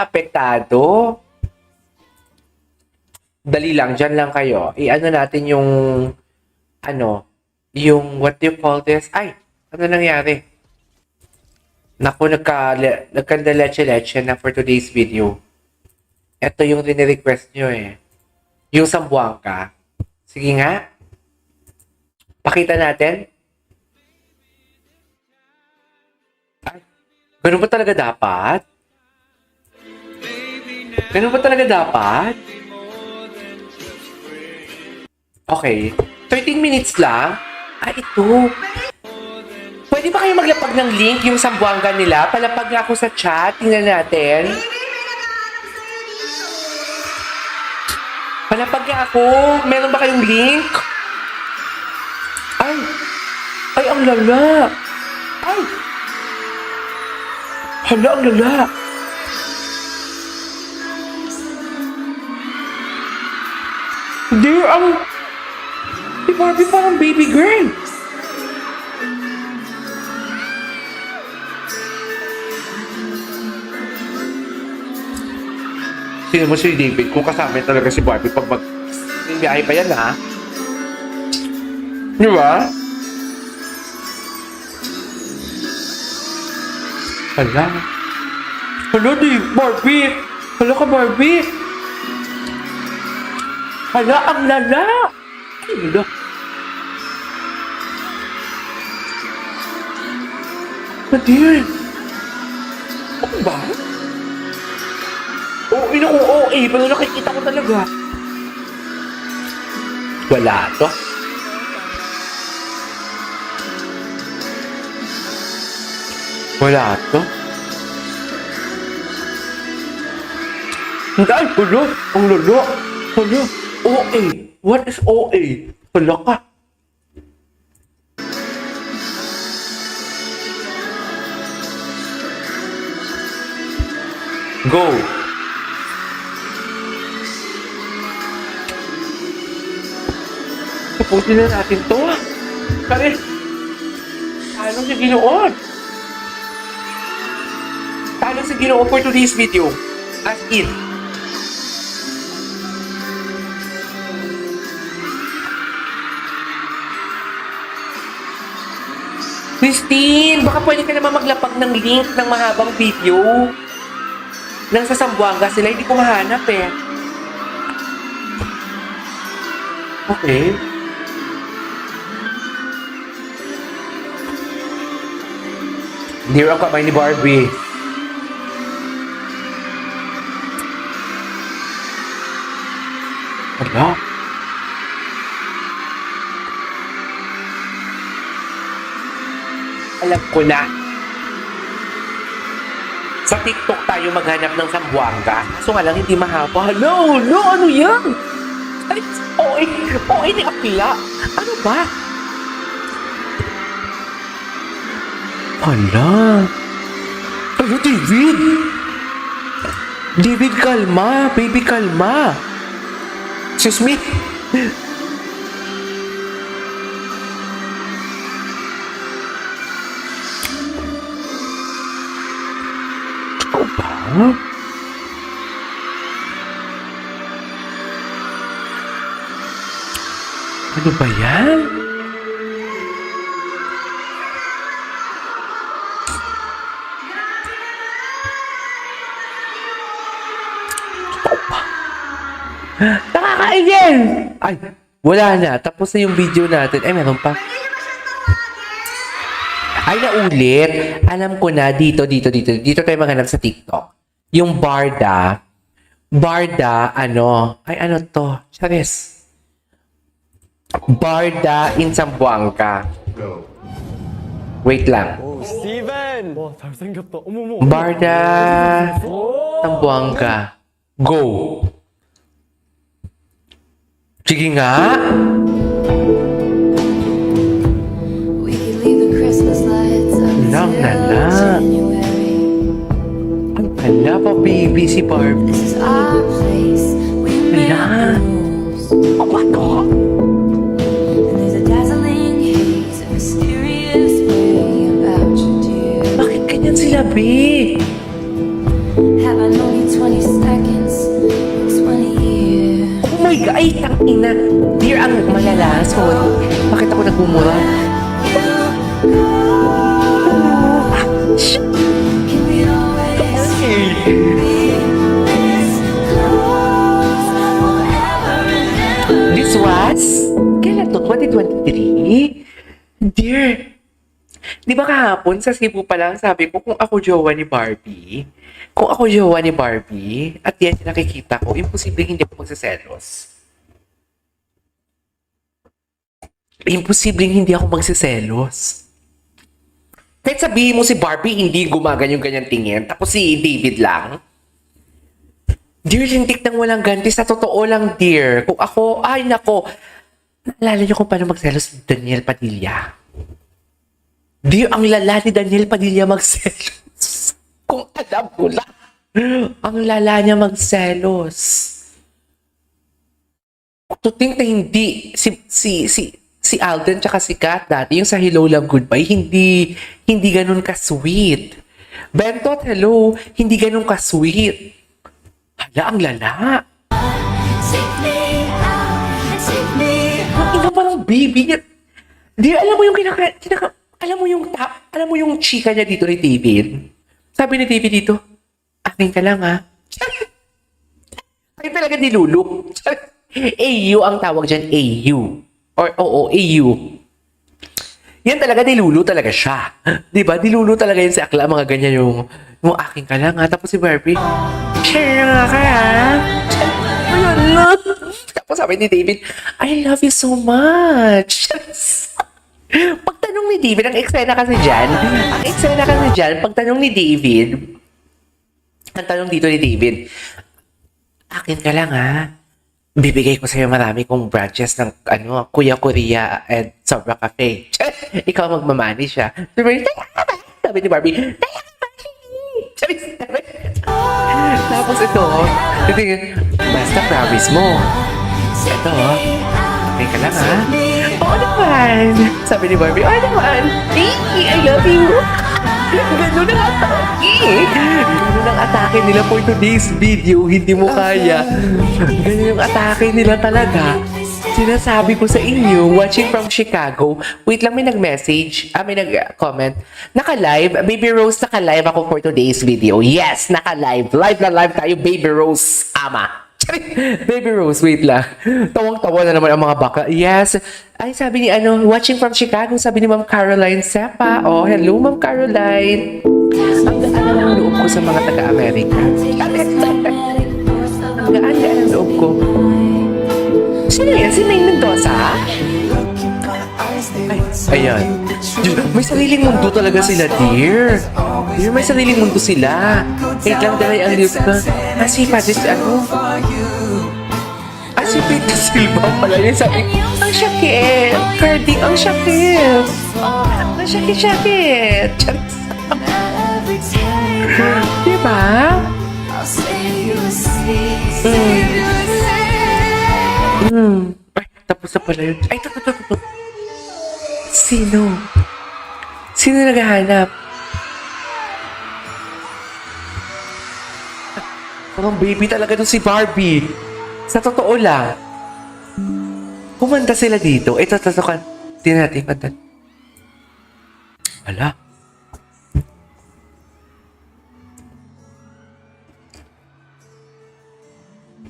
apektado. Dali lang, dyan lang kayo. I-ano natin yung, yung what do you call this? Ay, ano nangyari? Naku, nagkanda-leche-leche na for today's video. Ito yung rini-request nyo eh. Yung Sambuanga. Sige nga. Pakita natin. Ay, ganun ba talaga dapat? Ganun ba talaga dapat? Okay. 13 minutes lang? Ah, ito. Pwede ba kayo maglapag ng link yung Sambuanga nila? Palapag nga ako sa chat. Tingnan natin. Palapag nga ako. Meron ba kayong link? Ay. Ay, ang lala. Ay. Hala, ang lala. Hindi, si Barbie parang baby girl. Sino mo si David kung kasama talaga si Barbie pag biyahe pa yan, ha? Di ba? Hala. Hala, di, Barbie. Hala ka, Barbie. Hala, ang lala. Hala. Nadir. Ano ba? Oo, OA. Pero nakikita ko talaga. Wala to. Wala to. Ay, hala. Ang lala. Hala. OA. What is OA? Hala ka. Go. Tapusin na natin to. Kare. Talo si Ginoon. Talo si Ginoon for today's video. As in. Christine, baka pwede ka naman maglapag ng link ng mahabang video. Nang sa Sambuanga sila, hindi ko mahanap eh. Okay. Hindi ang kamay ni Barbie. Ano? Alam ko na. Sa TikTok tayo maghanap ng Sambuanga. So nga lang, hindi mahaba. Hello, ano yan? Ay, OA ni Akla. Ano ba? Hala. Ano, David? David, kalma. Baby, kalma. Excuse me? Ikaw ba? Ano ba yan? Nakakaigil! Ay, wala na. Tapos na yung video natin. Ay, meron pa. Ay, naulit. Alam ko na, dito tayo maghanap sa TikTok. Yung Barda, ay ano to? Charis. Barda in Sambuanga. Wait lang. Steven! 와, 잘생겼다. 어머머. Barda Sambuanga. Go. Sige nga. We could leave the Christmas lights up Lang na till na. January. Ang hala pa baby si Barbie. This is our place. We make Hala. the rules. Oh, ano? And there's a dazzling haze, a mysterious way about you, dear. Bakit ganyan sila, B? Have I known you 20 seconds, 20 years? Oh my God! Ay, tangina! Dear, ang malala. Sorry. Bakit ako nagmumura? Can we always be this close forever and ever? This was? Kailan to? 2023? Dear, di ba kahapon sa Cebu pa lang sabi ko kung ako jowa ni Barbie? Kung ako jowa ni Barbie at yan yung nakikita ko, imposible hindi ako magsiselos. Imposible hindi ako magsiselos. Kahit sabihin mo si Barbie hindi gumaganyan-ganyan tingin, tapos si David lang. Dear, lintik nang walang ganti. Sa totoo lang, dear. Kung ako, ay nako, naalala niyo kung paano magselos ni Daniel Padilla? Dear, ang lala ni Daniel Padilla magselos. Kung alam mo lang. Ang lala niya magselos. To think na hindi si Alden tsaka si Kat dati, yung sa Hello Love Goodbye, hindi ganun ka-sweet. Bentot, hello, hindi ganun ka-sweet. Hala, ang lala. Take me out, take me home. Ina parang baby niya. Di, alam mo yung alam mo yung chika niya dito ni David? Sabi ni David dito, akin ka lang ha. Ay talaga nilulu. AU ang tawag dyan, AU. Or oo, AU. Yan talaga, dilulu talaga siya. Di ba? Dilulu talaga yun si Akla, mga ganyan yung akin ka lang ha. Tapos si Barbie, share nga ka ha. Ayun na. Tapos sabi ni David, I love you so much. Pagtanong ni David, ang eksena kasi dyan, pagtanong ni David, ang tanong dito ni David, akin ka lang ha. Bibigay ko sa'yo marami kong branches ng Kuya Korea and Sobra Cafe. Ikaw magmamani siya. Sabi ni Barbie, tapos ito, basta promise mo. Ito, okay ka lang ha? Oo naman. Sabi ni Barbie, oo naman. I love you. Ganun ang atake. Ganun ang atake nila for today's video. Hindi mo kaya. Ganun yung atake nila talaga. Sinasabi ko sa inyo, watching from Chicago. Wait lang, may nag-message. May nag-comment. Naka-live. Baby Rose, naka-live ako for today's video. Yes, naka-live. Live na live tayo, Baby Rose. Ama. Baby Rose, wait lang. Tawang-tawa na naman ang mga baka. Yes. Ay, sabi ni watching from Chicago, sabi ni Ma'am Caroline Sepa. Oh, hello, Ma'am Caroline. Ang gaan ng loob ko sa mga taga-Amerika. Ang gaan ng loob ko. Sino yan? Si May Mendoza? Ay, ayan. May sariling mundo talaga sila, dear. Dear, may sariling mundo sila. Wait lang, dahil ang lips ko. Si Patis, si Peter Silva pala yun. Sabi, ang syakit. Cardi, ang syakit. Ang syakit-syakit. Diba? Ay, tapos na pala yun. Ay, ito. Sino? Sino naghahanap? Parang baby talaga doon si Barbie. Sa totoo lang. Kumanta sila dito. Ito, kan. Tingnan natin, kanta. Wala.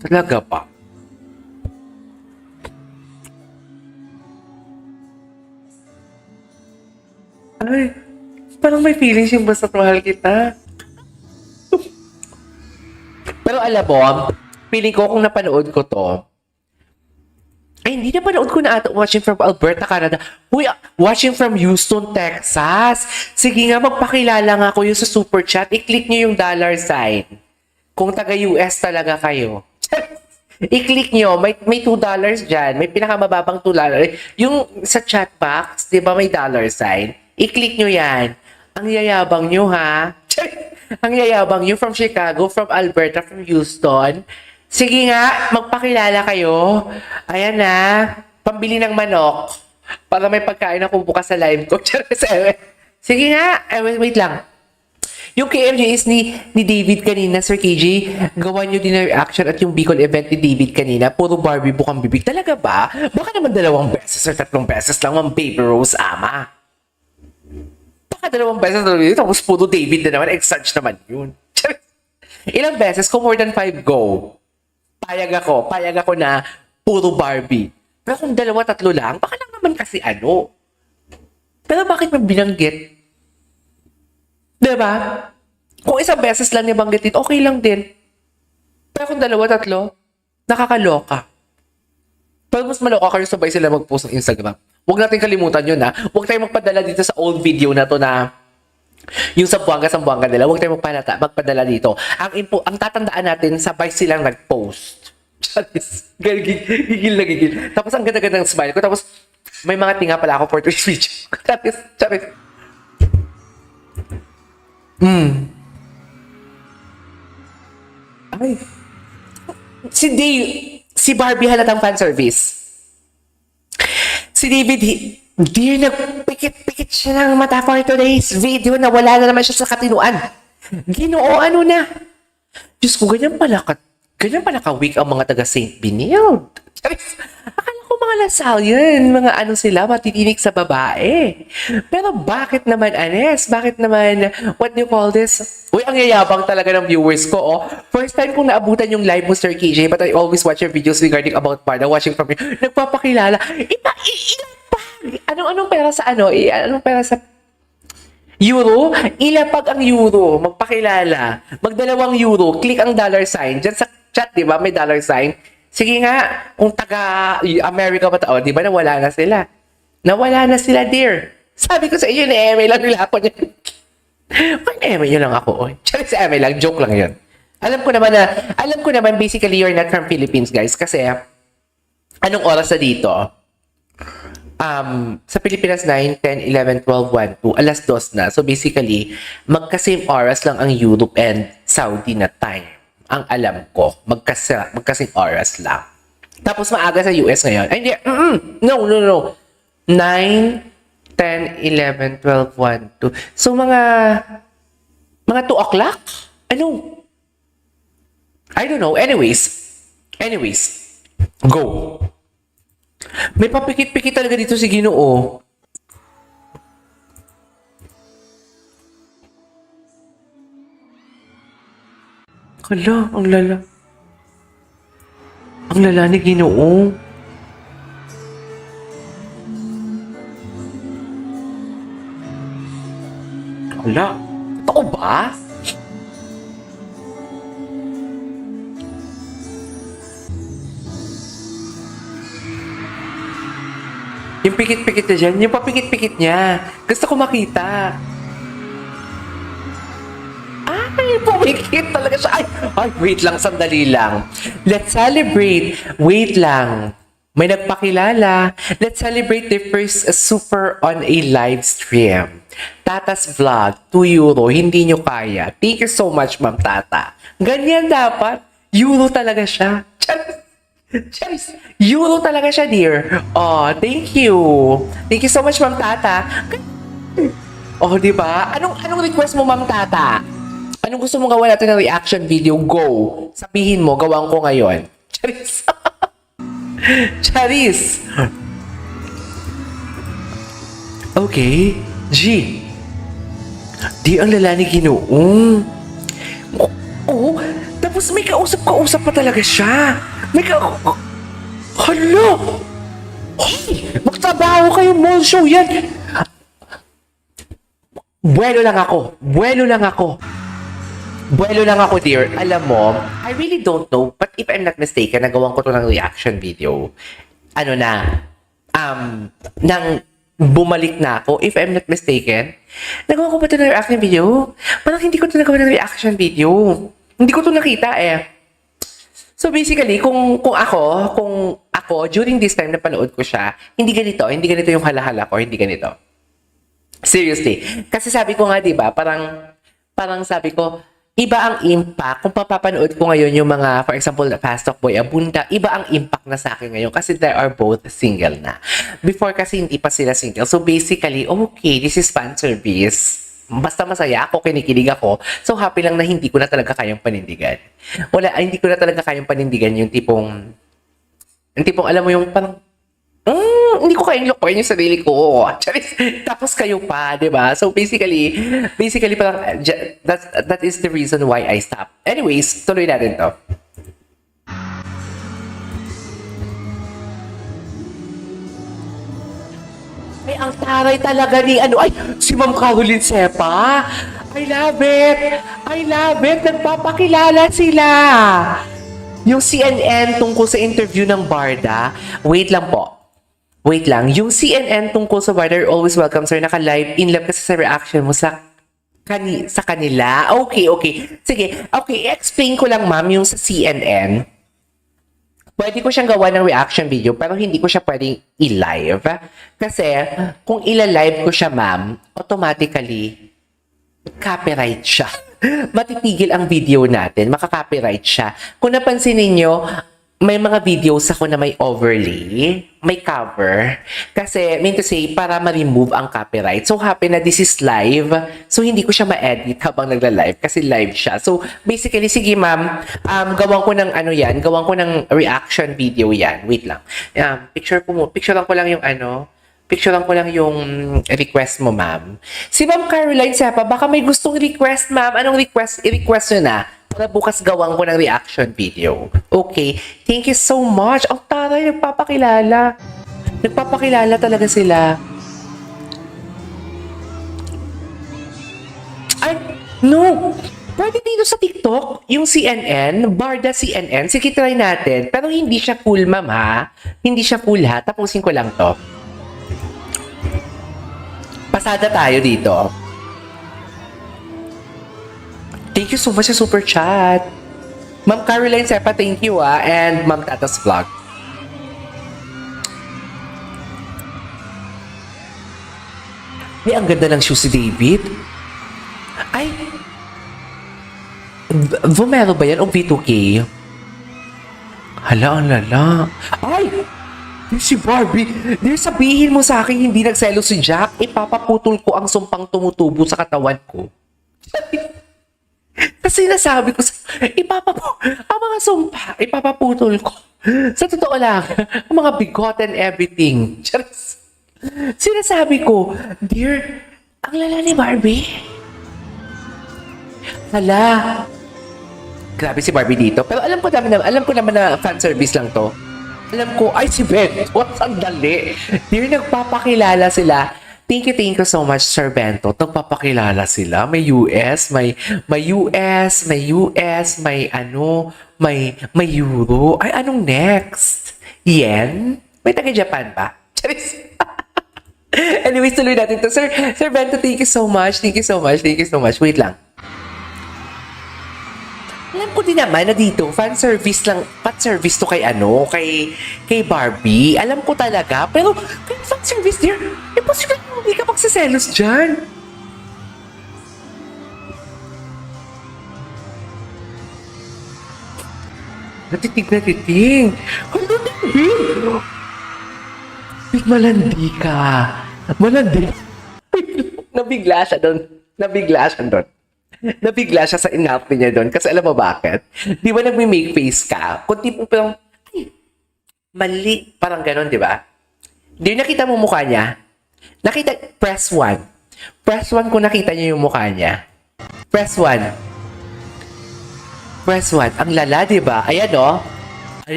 Talaga pa. Ay, parang may feelings yung basta mahal kita. Pero alam mo, feeling ko kung napanood ko to, ay hindi napanood ko na ata watching from Alberta, Canada. Uy, watching from Houston, Texas. Sige nga, magpakilala nga ako yung sa super chat. I-click nyo yung dollar sign. Kung taga-US talaga kayo. I-click nyo, may $2 dyan. May pinakamababang $2. Yung sa chat box, di ba may dollar sign? I-click nyo yan. Ang yayabang nyo, ha? Ang yayabang nyo from Chicago, from Alberta, from Houston. Sige nga, magpakilala kayo. Ayan na, pambili ng manok. Para may pagkain ako bukas sa live ko. Sige nga, wait lang. Yung KMJ is ni David kanina, Sir KJ, gawa nyo din ang reaction at yung Bicol event ni David kanina, puro Barbie bukang bibig. Talaga ba? Baka naman 2 beses or 3 beses lang ang Baby Rose ama. Baka 2 beses lang tapos puro David na naman, exarch naman yun. Ilang beses, kung more than 5 go, payag ako na puro Barbie. Pero kung 2, 3 lang, baka lang naman kasi ano. Pero bakit mo binanggit? Diba? Kung 1 beses lang niya banggitin, okay lang din. Pero kung 2, 3, nakakaloka. Pero mas maloka kayo sabay sila mag-post ng Instagram. Huwag natin kalimutan yun ha. Huwag tayong magpadala dito sa old video na to na yung sa buwanga nila. Huwag tayong magpadala dito. Ang tatandaan natin, sabay silang nag-post. Charis. Gigil na gigil. Tapos ang ganda-ganda ng smile ko. Tapos may mga tinga pala ako for today's video. Charis. Ay. Si Barbie halatang fan service. Si David, dear, nagpikit-pikit siya ng mata for today's video na wala na naman siya sa katinuan. Ginoo, ano na? Diyos ko, ganyan pala ka-weak ang mga taga St. Benilde. Akala ko mga Lasal yun, mga ano sila, matitinig sa babae. Pero bakit naman, Anes? Bakit naman, what do you call this? Uy, ang yayabang talaga ng viewers ko, oh. First time kong naabutan yung live mo, Sir KJ, but I always watch your videos regarding about Parda, watching from you. Nagpapakilala. Ilapag! Anong pera sa ano? Anong pera sa euro? Ilapag ang euro. Magpakilala. €2. Click ang $sign. Diyan sa chat, di ba? May $sign. Sige nga, kung taga-America ba tao, di ba nawala na sila? Nawala na sila, dear. Sabi ko sa inyo, ni-eme lang nila ako niya. Pag ni-eme nyo lang ako, oy. Tsaka si eme lang, joke lang yun. Alam ko naman, basically, you're not from Philippines, guys. Kasi, anong oras na dito? Sa Pilipinas 9, 10, 11, 12, 1, 2, alas 2 na. So basically, magka-same oras lang ang Europe and Saudi na time. Ang alam ko, magkasing oras lang. Tapos maaga sa US ngayon. Ay, hindi. No. 9, 10, 11, 12, 1, 2. So mga 2 o'clock? Ano? I don't know. Anyways. Go. May papikit-pikit talaga dito si Ginoo. Hala, ang lala. Ang lala ni Ginoo. Hala, totoo ba? Yung pikit-pikit na dyan, yung papikit-pikit niya. Gusto ko makita. Ay, pumikit talaga siya. Ay, wait lang, sandali lang. Let's celebrate. Wait lang. May nagpakilala. Let's celebrate the first super on a live stream. Tata's Vlog, €2. Hindi nyo kaya. Thank you so much, Ma'am Tata. Ganyan dapat. Euro talaga siya. Charis. Euro talaga siya, dear. Oh, thank you. Thank you so much, Ma'am Tata. Oh, di ba? Anong request mo, Ma'am Tata? Anong gusto mong gawa natin ng reaction video? Go. Sabihin mo, gawan ko ngayon. Charis. Charis. Okay. G. Di ang lala ni Ginoo. Oh, tapos may kausap pa talaga siya. Hala! Hey! Magtrabaho kayo, mall show yan! Buwelo lang ako, dear. Alam mo, I really don't know, but if I'm not mistaken, nagawan ko to ng reaction video. Nang bumalik na ako, if I'm not mistaken, nagawa ko ba ito ng reaction video? Parang hindi ko ito nagawa ng reaction video. Hindi ko ito nakita eh. So basically, kung ako, during this time na panood ko siya, hindi ganito yung halahala ko, hindi ganito. Seriously. Kasi sabi ko nga, di ba, parang sabi ko, iba ang impact. Kung papapanood ko ngayon yung mga, for example, Fast Talk Boy Abunda, iba ang impact na sa akin ngayon kasi they are both single na. Before kasi hindi pa sila single. So basically, okay, this is fan service. basta masaya ako, kinikilig ako. So, happy lang na hindi ko na talaga kayang panindigan. Hindi ko na talaga kayang panindigan yung tipong, alam mo yung parang, hindi ko kayang lukuin yung sarili ko. Charis. Tapos kayo pa, di ba? So, basically parang, that is the reason why I stopped. Anyways, tuloy natin to. Ay, ang taray talaga ni si Ma'am Caroline Sepa. I love it. I love it. Nagpapakilala sila. Yung CNN tungkol sa interview ng Barda. Wait lang po. Wait lang. Yung CNN tungkol sa Barda, you're always welcome, sir. Naka-live. In love kasi sa reaction mo sa kanila. Okay. Sige. Okay, explain ko lang, ma'am, yung sa CNN. Pwede ko siyang gawa ng reaction video pero hindi ko siya pwedeng i-live. Kasi kung ila-live ko siya, ma'am, automatically copyright siya. Matipigil ang video natin, makaka-copyright siya. Kung napansin ninyo, may mga videos ako na may overlay, may cover. Kasi, mean to say, para ma-remove ang copyright. So, happy na this is live. So, hindi ko siya ma-edit habang nagla-live kasi live siya. So, basically, sige ma'am, gawan ko ng gawan ko ng reaction video yan. Wait lang. Picturean ko lang yung request mo, ma'am. Si Ma'am Caroline Sepa, baka may gustong request, ma'am. Anong request? I-request nyo na. Para bukas gawan ko ng reaction video. Okay. Thank you so much. Ang taray, nagpapakilala. Nagpapakilala talaga sila. Ay, no. Pwede dito sa TikTok, yung CNN, Barda CNN. Sige, try natin. Pero hindi siya full, ma'am, ha? Hindi siya full, ha? Tapusin ko lang to. Pasada tayo dito. Thank you so much sa super chat. Ma'am Caroline Sepa, thank you, and Ma'am Tatas Vlog. Ay, ang ganda ng shoes si David. Ay, Vomero ba yan o V2K? Hala, ang lala. Ay, si Barbie. Di sabihin mo sa akin hindi nagselo si Jack, ipapaputol ko ang sumpang tumutubo sa katawan ko. Kasi nasabi ko, ang mga sumpa, ipapaputol ko. Sa totoo lang, ang mga bigot and everything. Charis. Sinasabi ko, dear, ang lala ni Barbie. Hala. Grabe si Barbie dito. Pero alam ko naman na fan service lang to. Alam ko, ay si Ben, sandali. Dear, nagpapakilala sila. Thank you so much, Sir Bento. Nagpapakilala sila. May US, may Euro. Ay, anong next? Yen? May taga-Japan ba? Charis. Anyways, tuloy natin to. Sir Bento, thank you so much. Wait lang. Alam ko din naman na dito, fan service to kay Barbie. Alam ko talaga, pero kay fan service dear, imposible hindi ka magsiselos dyan. Natitig. Ano na, Big malandi ka. Malandi. Nabigla siya doon. Nabigla siya sa inapin niya doon. Kasi alam mo bakit? Di ba nagme-make face ka? Kung tipo parang, mali. Parang ganon, di ba? Di nakita mo mukha niya? Press 1. Press 1 kung nakita niyo yung mukha niya. Press 1. Ang lala, di ba? Ayan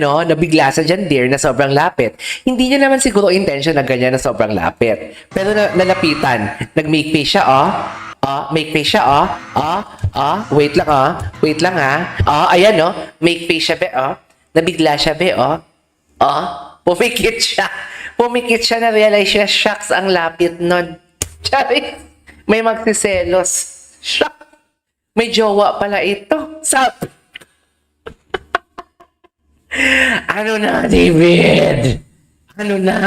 o, nabigla siya dyan, dear, na sobrang lapit. Hindi niya naman siguro intention na ganyan na sobrang lapit. Pero nalapitan. Nag-make face siya, make face siya, wait lang, ayan, make face siya, nabigla siya, pumikit siya, na-realize siya, shucks, ang lapit nun. Charis, may magsiselos. Shucks, may jowa pala ito. Sap. Ano na, David? Ano na?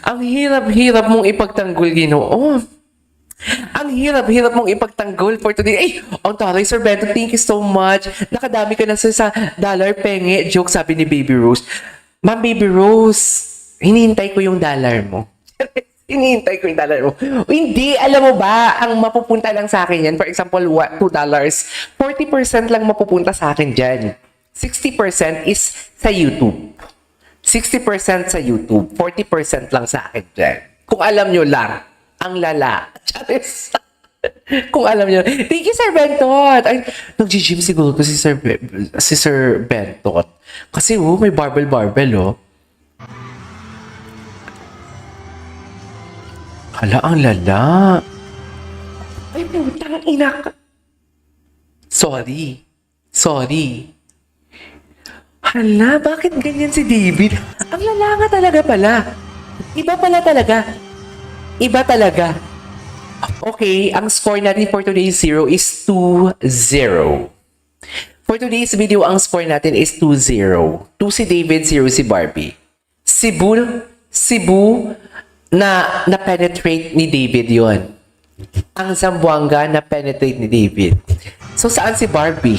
Ang hirap-hirap mong ipagtanggol, Ginoo. Ang hirap-hirap mong ipagtanggol for today. Ay, ang taray, Sir Bento, thank you so much. Nakadami ka na sa dollar penge. Joke, sabi ni Baby Rose. Ma'am Baby Rose, hinihintay ko yung dollar mo. Hinihintay ko yung dollar mo. Hindi, alam mo ba, ang mapupunta lang sa akin yan, for example, $2, 40% lang mapupunta sa akin dyan. 60% is sa YouTube. 60% sa YouTube, 40% lang sa akin dyan. Kung alam nyo lang, ang lala. Charis. Kung alam nyo. Thank you, Sir Bentot. Ay, nag-gym siguro to si Sir Bentot. Kasi, may barbell, oh. Hala, ang lala. Ay, putang ina ka. Sorry. Hala, bakit ganyan si David? Ang lala nga talaga pala. Iba talaga. Okay, ang score natin for today's zero is 2-0. For today's video, ang score natin is 2-0. 2 si David, 0 si Barbie. Cebu, na-penetrate ni David yon. Ang Zamboanga na-penetrate ni David. So, saan si Barbie?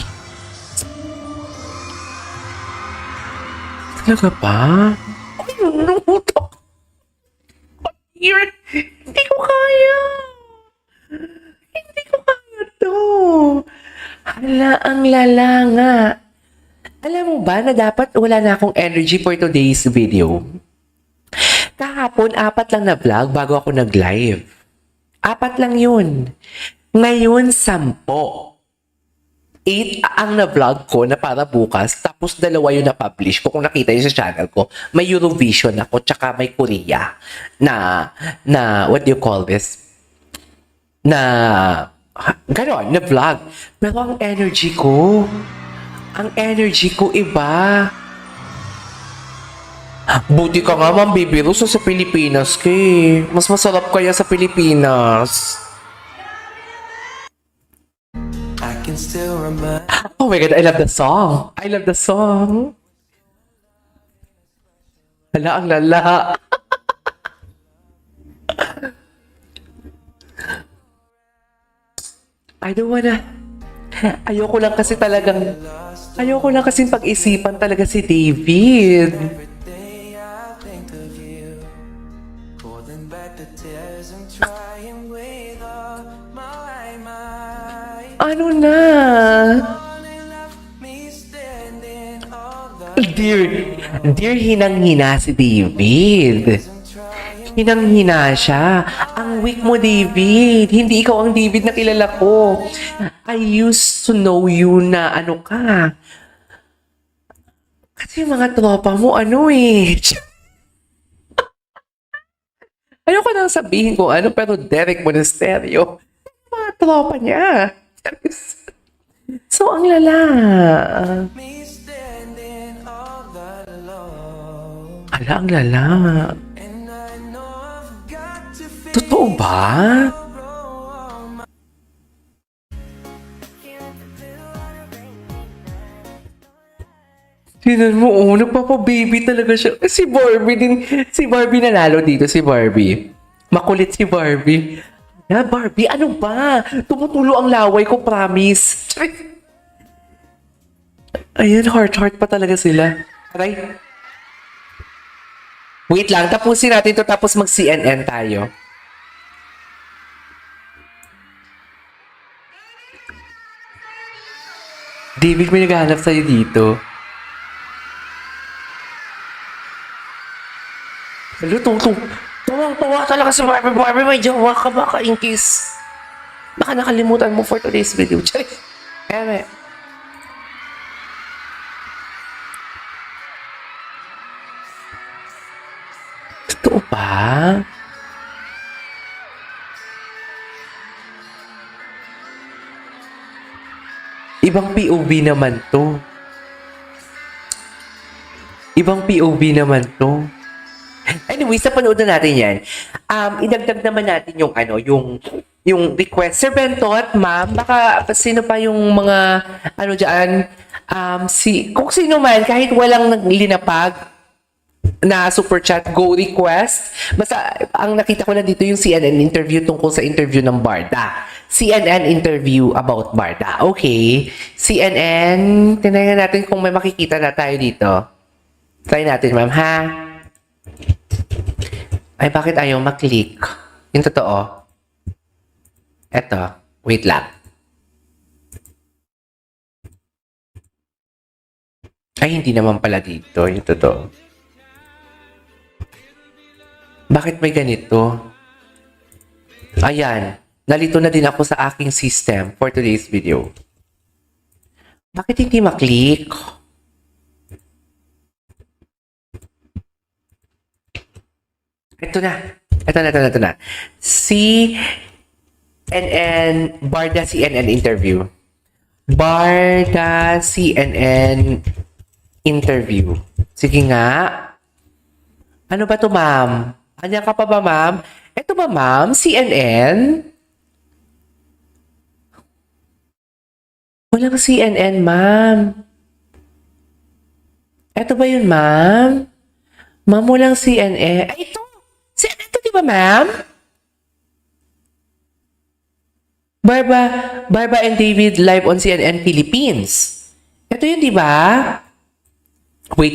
Talaga ba? Ay, nunutok. Hindi ko kaya. Hindi ko kaya to. Hala, ang lala nga. Alam mo ba na dapat wala na akong energy for today's video? Kahapon, 4 lang na vlog bago ako nag-live. 4 lang yun. Ngayon, 10. 8 ang na-vlog ko na para bukas, tapos 2 yung na-publish ko. Kung nakita nyo sa channel ko, may Eurovision ako, tsaka may Korea na what do you call this? Ganon, na-vlog. Pero ang energy ko iba. Buti ka nga, Ma'am Baby Rose, sa Pilipinas ka eh. Mas masarap kaya sa Pilipinas. I can still remember. Oh my God, I love the song. Hala, ang lala. Ayoko lang kasi pag-isipan talaga si David. Every day I think of you, holding back the tears and trying with all my might. Ano na? Only left me standing all the Dear, hinang-hina si David. and trying. Hinang-hina siya. Ang weak mo, David. Hindi ikaw ang David na kilala ko. I used to know you na ano ka. Kasi yung mga tropa mo, ano eh. Ayoko nang sabihin kung ano, pero Derek Monasterio. Mga tropa niya. So, ang lala. Me standing all alone. Ala, ang lala. And I know I've got to feel Totoo ba? Tinan mo, nagpapa-baby talaga siya. Si Barbie nanalo dito, si Barbie. Makulit si Barbie. Barbie, ano ba? Tumutulo ang laway ko, promise. Ayan, heart pa talaga sila. Aray. Wait lang, tapusin natin to tapos mag-CNN tayo. David, may naghahanap sa'yo dito. Hello, tuwang-tuwa talaga si Barbie. May jawa ka baka in case. Baka nakalimutan mo for today's video. Charis. Eme. Totoo ba? Ibang POV naman to. Anyway, sa panood na natin yan, idagdag naman natin yung yung request. Sir Bentot, ma'am, baka sino pa yung mga dyan, kung sino man, kahit walang linapag na super chat, go request. Basta, ang nakita ko na dito yung CNN interview tungkol sa interview ng Barda. CNN interview about Barda. Okay. CNN, tinayan natin kung may makikita na tayo dito. Try natin, ma'am, ha? Ay, bakit ayaw maklik? Yung totoo. Eto. Wait lang. Ay, hindi naman pala dito. Yung totoo. Bakit may ganito? Ayan. Nalito na din ako sa aking system for today's video. Bakit hindi maklik? Ito na. Ito na. CNN, Barda CNN interview. Barda CNN interview. Sige nga. Ano ba to, ma'am? Anya ka pa ba, ma'am? Ito ba, ma'am? CNN? Walang CNN, ma'am. Ito ba yun, ma'am? Ma'am, walang CNN. Ay, ito! CNN to, di ba, ma'am? Barba and David live on CNN Philippines. Ito yun, di ba? Wait.